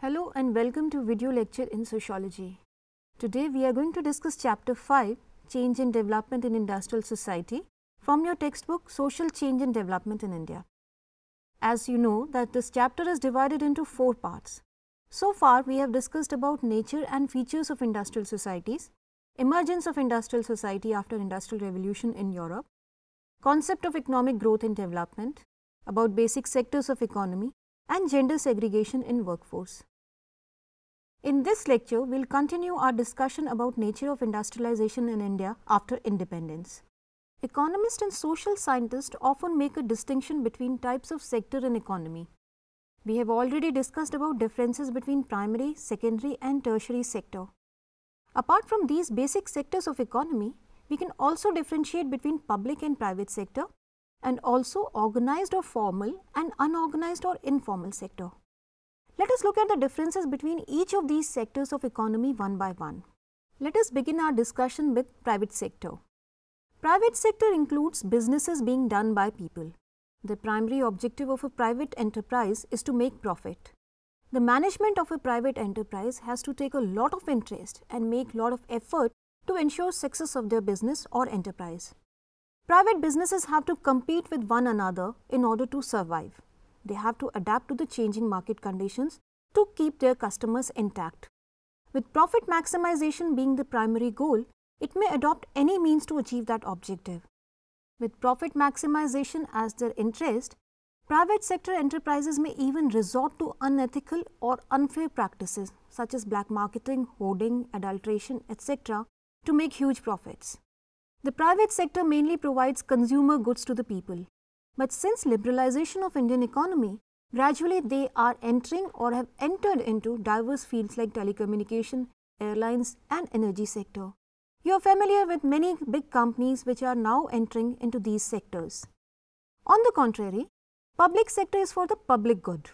Hello and welcome to video lecture in sociology. Today we are going to discuss chapter 5, Change and Development in Industrial Society, from your textbook Social Change and Development in India. As you know that this chapter is divided into 4 parts. So far we have discussed about nature and features of industrial societies, emergence of industrial society after industrial revolution in Europe, concept of economic growth and development, about basic sectors of economy and gender segregation in workforce. In this lecture, we will continue our discussion about nature of industrialization in India after independence. Economists and social scientists often make a distinction between types of sector in economy. We have already discussed about differences between primary, secondary and tertiary sector. Apart from these basic sectors of economy, we can also differentiate between public and private sector and also organized or formal and unorganized or informal sector. Let us look at the differences between each of these sectors of economy one by one. Let us begin our discussion with private sector. Private sector includes businesses being done by people. The primary objective of a private enterprise is to make profit. The management of a private enterprise has to take a lot of interest and make lot of effort to ensure success of their business or enterprise. Private businesses have to compete with one another in order to survive. They have to adapt to the changing market conditions to keep their customers intact. With profit maximization being the primary goal, it may adopt any means to achieve that objective. With profit maximization as their interest, private sector enterprises may even resort to unethical or unfair practices such as black marketing, hoarding, adulteration, etc. to make huge profits. The private sector mainly provides consumer goods to the people. But since liberalization of Indian economy, gradually they are entering or have entered into diverse fields like telecommunication, airlines and energy sector. You are familiar with many big companies which are now entering into these sectors. On the contrary, public sector is for the public good.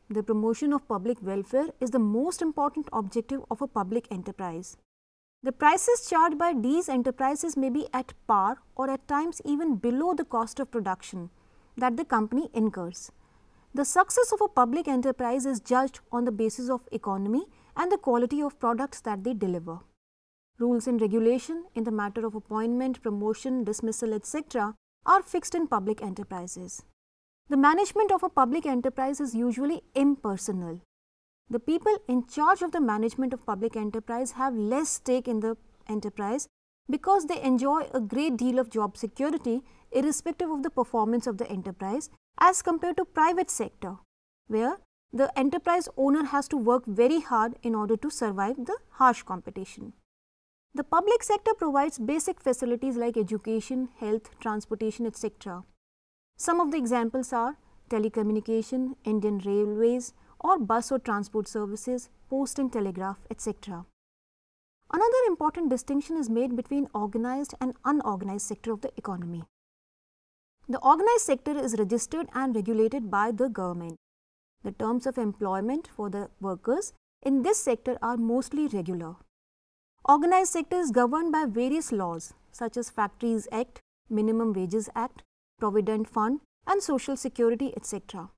The promotion of public welfare is the most important objective of a public enterprise. The prices charged by these enterprises may be at par or at times even below the cost of production that the company incurs. The success of a public enterprise is judged on the basis of economy and the quality of products that they deliver. Rules and regulation in the matter of appointment, promotion, dismissal, etc. are fixed in public enterprises. The management of a public enterprise is usually impersonal. The people in charge of the management of public enterprise have less stake in the enterprise because they enjoy a great deal of job security irrespective of the performance of the enterprise as compared to private sector, where the enterprise owner has to work very hard in order to survive the harsh competition. The public sector provides basic facilities like education, health, transportation, etc. Some of the examples are telecommunication, Indian Railways, or bus or transport services, post and telegraph, etc. Another important distinction is made between organized and unorganized sector of the economy. The organized sector is registered and regulated by the government. The terms of employment for the workers in this sector are mostly regular. Organized sector is governed by various laws such as Factories Act, Minimum Wages Act, Provident Fund and Social Security, etc.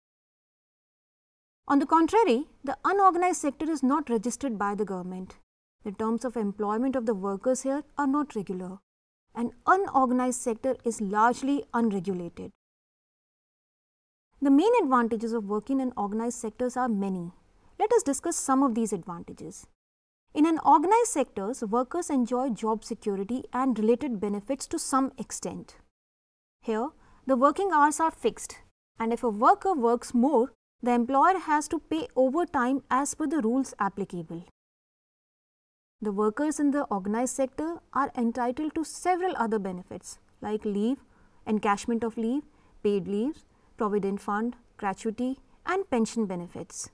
On the contrary, the unorganized sector is not registered by the government. The terms of employment of the workers here are not regular. An unorganized sector is largely unregulated. The main advantages of working in organized sectors are many. Let us discuss some of these advantages. In an organized sectors, workers enjoy job security and related benefits to some extent. Here, the working hours are fixed, and if a worker works more, the employer has to pay overtime as per the rules applicable. The workers in the organized sector are entitled to several other benefits like leave, encashment of leave, paid leaves, provident fund, gratuity and pension benefits.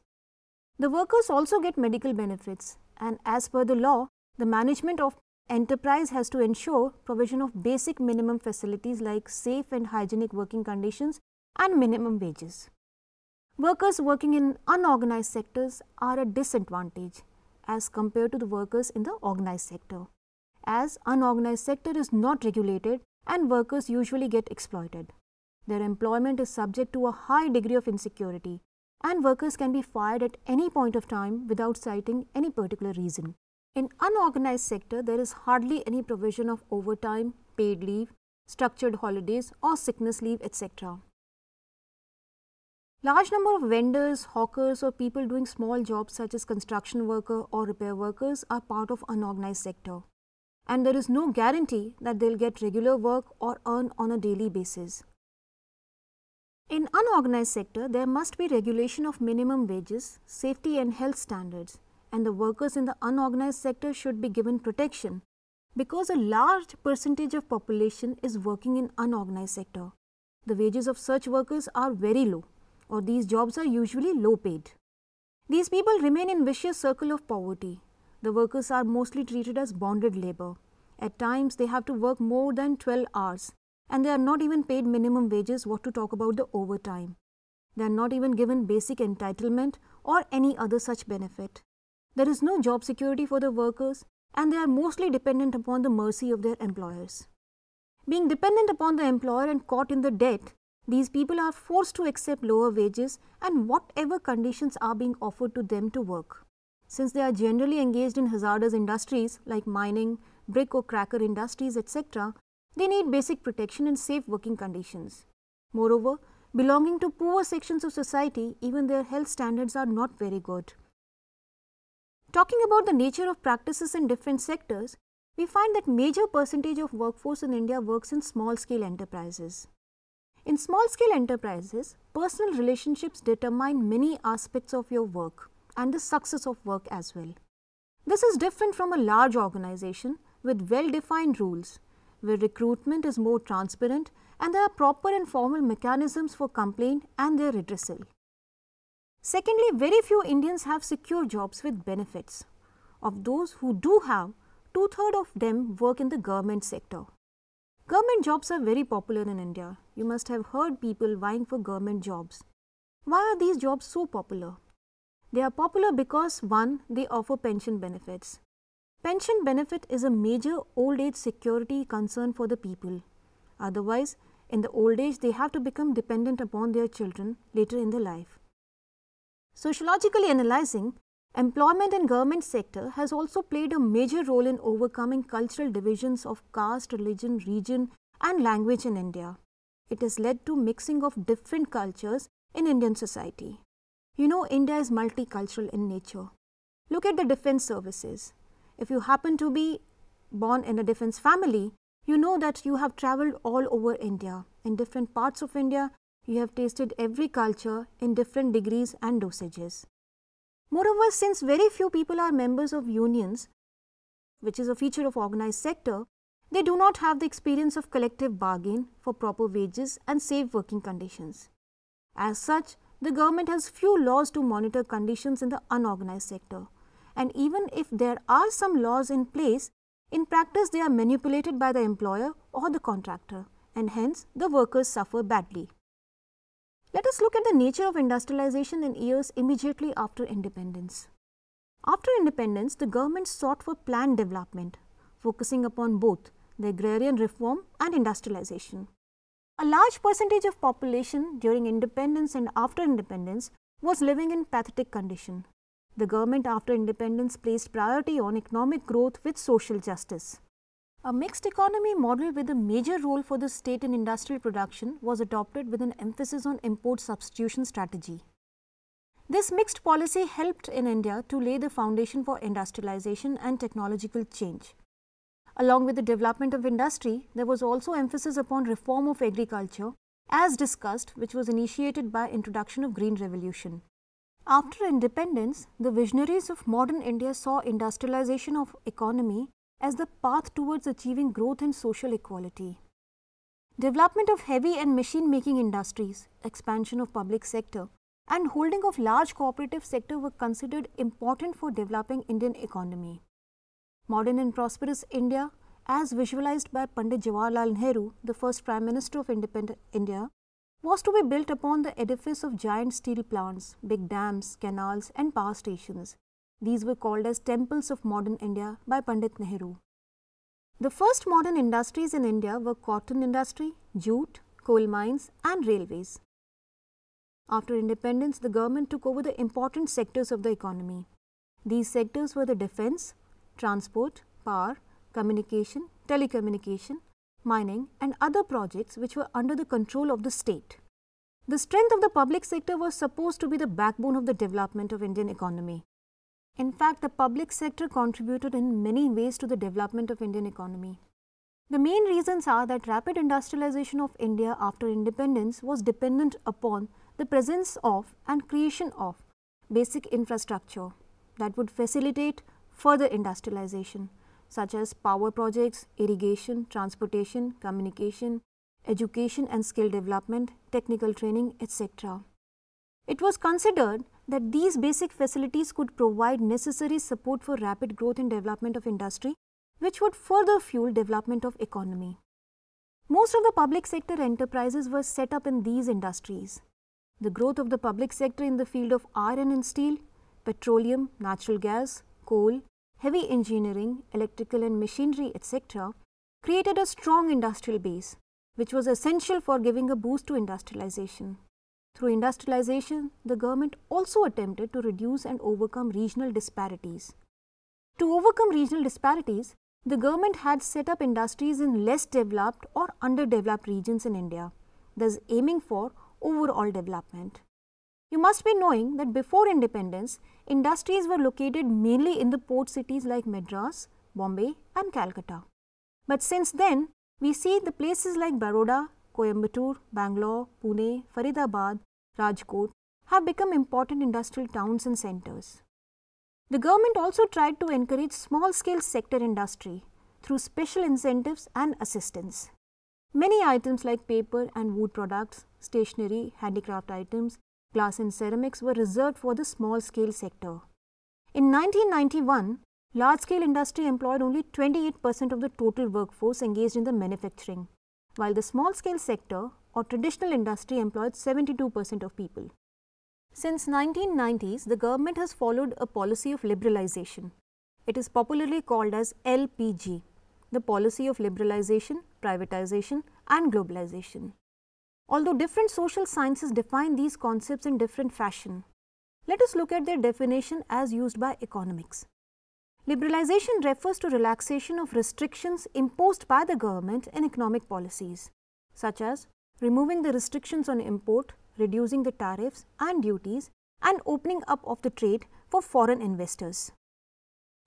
The workers also get medical benefits, and as per the law, the management of enterprise has to ensure provision of basic minimum facilities like safe and hygienic working conditions and minimum wages. Workers working in unorganized sectors are at disadvantage as compared to the workers in the organized sector, as unorganized sector is not regulated and workers usually get exploited. Their employment is subject to a high degree of insecurity and workers can be fired at any point of time without citing any particular reason. In unorganized sector, there is hardly any provision of overtime, paid leave, structured holidays or sickness leave, etc. Large number of vendors, hawkers or people doing small jobs such as construction worker or repair workers are part of unorganized sector, and there is no guarantee that they will get regular work or earn on a daily basis. In unorganized sector, there must be regulation of minimum wages, safety and health standards, and the workers in the unorganized sector should be given protection because a large percentage of population is working in unorganized sector. The wages of such workers are very low, or these jobs are usually low paid. These people remain in vicious circle of poverty. The workers are mostly treated as bonded labor. At times they have to work more than 12 hours and they are not even paid minimum wages, what to talk about the overtime. They are not even given basic entitlement or any other such benefit. There is no job security for the workers and they are mostly dependent upon the mercy of their employers. Being dependent upon the employer and caught in the debt, these people are forced to accept lower wages and whatever conditions are being offered to them to work. Since they are generally engaged in hazardous industries like mining, brick or cracker industries, etc., they need basic protection and safe working conditions. Moreover, belonging to poor sections of society, even their health standards are not very good. Talking about the nature of practices in different sectors, we find that major percentage of workforce in India works in small-scale enterprises. In small-scale enterprises, personal relationships determine many aspects of your work and the success of work as well. This is different from a large organization with well-defined rules, where recruitment is more transparent and there are proper and formal mechanisms for complaint and their redressal. Secondly, very few Indians have secure jobs with benefits. Of those who do have, 2/3 of them work in the government sector. Government jobs are very popular in India. You must have heard people vying for government jobs. Why are these jobs so popular? They are popular because 1. They offer pension benefits. Pension benefit is a major old age security concern for the people. Otherwise, in the old age, they have to become dependent upon their children later in their life. Sociologically analyzing, employment in government sector has also played a major role in overcoming cultural divisions of caste, religion, region and language in India. It has led to mixing of different cultures in Indian society. You know, India is multicultural in nature. Look at the defense services. If you happen to be born in a defense family, you know that you have traveled all over India. In different parts of India, you have tasted every culture in different degrees and dosages. Moreover, since very few people are members of unions, which is a feature of organized sector, they do not have the experience of collective bargain for proper wages and safe working conditions. As such, the government has few laws to monitor conditions in the unorganized sector. And even if there are some laws in place, in practice they are manipulated by the employer or the contractor, and hence the workers suffer badly. Let us look at the nature of industrialization in years immediately after independence. After independence, the government sought for planned development, focusing upon both the agrarian reform and industrialization. A large percentage of population during independence and after independence was living in pathetic condition. The government after independence placed priority on economic growth with social justice. A mixed economy model with a major role for the state in industrial production was adopted with an emphasis on import substitution strategy. This mixed policy helped in India to lay the foundation for industrialization and technological change. Along with the development of industry, there was also emphasis upon reform of agriculture, as discussed, which was initiated by introduction of Green Revolution. After independence, the visionaries of modern India saw industrialization of economy as the path towards achieving growth and social equality. Development of heavy and machine-making industries, expansion of public sector, and holding of large cooperative sector were considered important for developing Indian economy. Modern and prosperous India, as visualized by Pandit Jawaharlal Nehru, the first Prime Minister of independent India, was to be built upon the edifice of giant steel plants, big dams, canals and power stations. These were called as temples of modern India by Pandit Nehru. The first modern industries in India were cotton industry, jute, coal mines and railways. After independence, the government took over the important sectors of the economy. These sectors were the defense, transport, power, communication, telecommunication, mining and other projects which were under the control of the state. The strength of the public sector was supposed to be the backbone of the development of Indian economy. In fact, the public sector contributed in many ways to the development of Indian economy. The main reasons are that rapid industrialization of India after independence was dependent upon the presence of and creation of basic infrastructure that would facilitate further industrialization, such as power projects, irrigation, transportation, communication, education and skill development, technical training, etc. It was considered that these basic facilities could provide necessary support for rapid growth and development of industry, which would further fuel development of economy. Most of the public sector enterprises were set up in these industries. The growth of the public sector in the field of iron and steel, petroleum, natural gas, coal, heavy engineering, electrical and machinery, etc. created a strong industrial base, which was essential for giving a boost to industrialization. Through industrialization, the government also attempted to reduce and overcome regional disparities. To overcome regional disparities, the government had set up industries in less developed or underdeveloped regions in India, thus aiming for overall development. You must be knowing that before independence, industries were located mainly in the port cities like Madras, Bombay and Calcutta. But since then, we see the places like Baroda, Coimbatore, Bangalore, Pune, Faridabad, Rajkot have become important industrial towns and centers. The government also tried to encourage small-scale sector industry through special incentives and assistance. Many items like paper and wood products, stationery, handicraft items, glass and ceramics were reserved for the small-scale sector. In 1991, large-scale industry employed only 28% of the total workforce engaged in the manufacturing, while the small-scale sector or traditional industry employed 72% of people. Since 1990s, the government has followed a policy of liberalization. It is popularly called as LPG, the policy of liberalization, privatization and globalization. Although different social sciences define these concepts in different fashion, let us look at their definition as used by economics. Liberalization refers to relaxation of restrictions imposed by the government in economic policies, such as removing the restrictions on import, reducing the tariffs and duties, and opening up of the trade for foreign investors.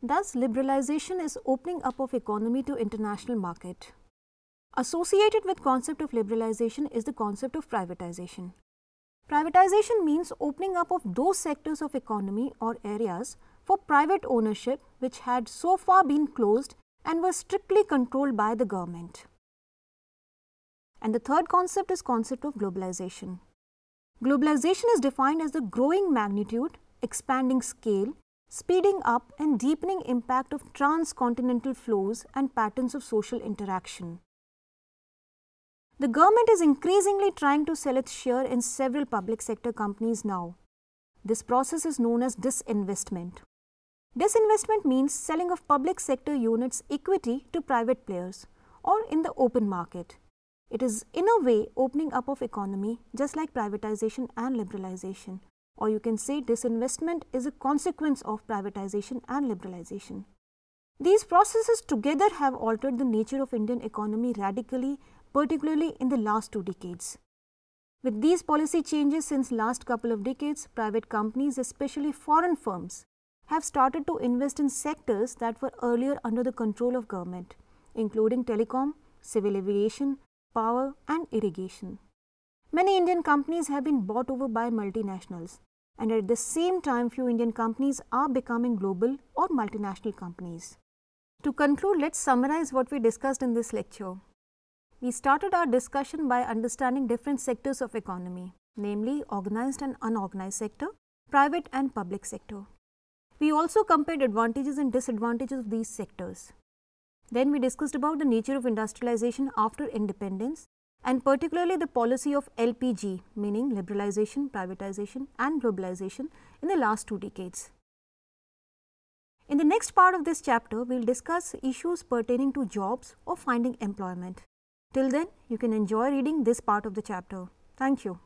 Thus, liberalization is opening up of economy to international market. Associated with concept of liberalization is the concept of privatization. Privatization means opening up of those sectors of economy or areas for private ownership which had so far been closed and were strictly controlled by the government. And the third concept is concept of globalization. Globalization is defined as the growing magnitude, expanding scale, speeding up and deepening impact of transcontinental flows and patterns of social interaction. The government is increasingly trying to sell its share in several public sector companies now. This process is known as disinvestment. Disinvestment means selling of public sector units equity to private players or in the open market. It is in a way opening up of economy just like privatization and liberalization, or you can say disinvestment is a consequence of privatization and liberalization. These processes together have altered the nature of Indian economy radically, particularly in the last 2 decades. With these policy changes since last couple of decades, private companies, especially foreign firms, have started to invest in sectors that were earlier under the control of government, including telecom, civil aviation, power and irrigation. Many Indian companies have been bought over by multinationals, and at the same time few Indian companies are becoming global or multinational companies. To conclude, let's summarize what we discussed in this lecture. We started our discussion by understanding different sectors of economy, namely organized and unorganized sector, private and public sector. We also compared advantages and disadvantages of these sectors. Then we discussed about the nature of industrialization after independence and particularly the policy of LPG, meaning liberalization, privatization and globalization in the last 2 decades. In the next part of this chapter, we will discuss issues pertaining to jobs or finding employment. Till then, you can enjoy reading this part of the chapter. Thank you.